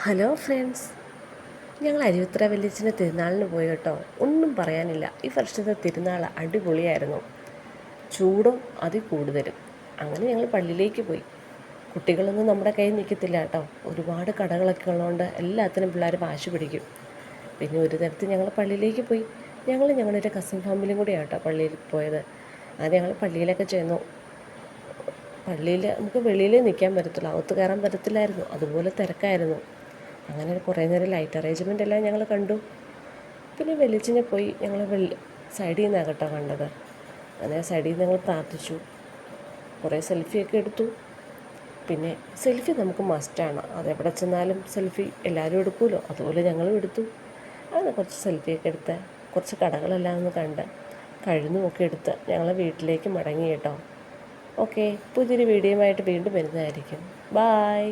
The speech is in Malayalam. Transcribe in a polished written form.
ഹലോ ഫ്രണ്ട്സ്, ഞങ്ങൾ അരുവിത്തറ വല്യച്ഛൻ്റെ തിരുനാളിന് പോയി കേട്ടോ. ഒന്നും പറയാനില്ല, ഈ വർഷത്തെ തിരുനാൾ അടിപൊളിയായിരുന്നു. ചൂടും അതിൽ കൂടുതലും. അങ്ങനെ ഞങ്ങൾ പള്ളിയിലേക്ക് പോയി. കുട്ടികളൊന്നും നമ്മുടെ കയ്യിൽ നിൽക്കത്തില്ല കേട്ടോ. ഒരുപാട് കടകളൊക്കെ ഉള്ളതുകൊണ്ട് എല്ലാത്തിനും പിള്ളേർ വാശി പിടിക്കും. പിന്നെ ഒരു തരത്തിൽ ഞങ്ങൾ പള്ളിയിലേക്ക് പോയി. ഞങ്ങളുടെ കസിൻ ഫാമിലിയും കൂടിയാണ് കേട്ടോ പള്ളിയിൽ പോയത്. അത് ഞങ്ങൾ പള്ളിയിലൊക്കെ ചെന്നു. പള്ളിയിൽ നമുക്ക് വെളിയിൽ നിൽക്കാൻ പറ്റത്തുള്ളൂ, അകത്ത് കയറാൻ പറ്റത്തില്ലായിരുന്നു, അതുപോലെ തിരക്കായിരുന്നു. അങ്ങനെ കുറേ നേരം ലൈറ്റ് അറേഞ്ച്മെൻ്റ് എല്ലാം ഞങ്ങൾ കണ്ടു. പിന്നെ വെളിച്ചിനെ പോയി ഞങ്ങൾ സൈഡിൽ നിന്നാണ് കേട്ടോ കണ്ടത്. അങ്ങനെ സൈഡിൽ നിന്ന് ഞങ്ങൾ പ്രാർത്ഥിച്ചു, കുറേ സെൽഫിയൊക്കെ എടുത്തു. പിന്നെ സെൽഫി നമുക്ക് മസ്റ്റാണ്, അതെവിടെ ചെന്നാലും സെൽഫി എല്ലാവരും എടുക്കുമല്ലോ, അതുപോലെ ഞങ്ങളും എടുത്തു. അങ്ങനെ കുറച്ച് സെൽഫിയൊക്കെ എടുത്ത് കുറച്ച് കടകളെല്ലാം ഒന്ന് കണ്ട് കഴുന്നുമൊക്കെ എടുത്ത് ഞങ്ങൾ വീട്ടിലേക്ക് മടങ്ങി കേട്ടോ. ഓക്കെ, പുതിയൊരു വീഡിയോയുമായിട്ട് വീണ്ടും വരുന്നതായിരിക്കും. ബായ്.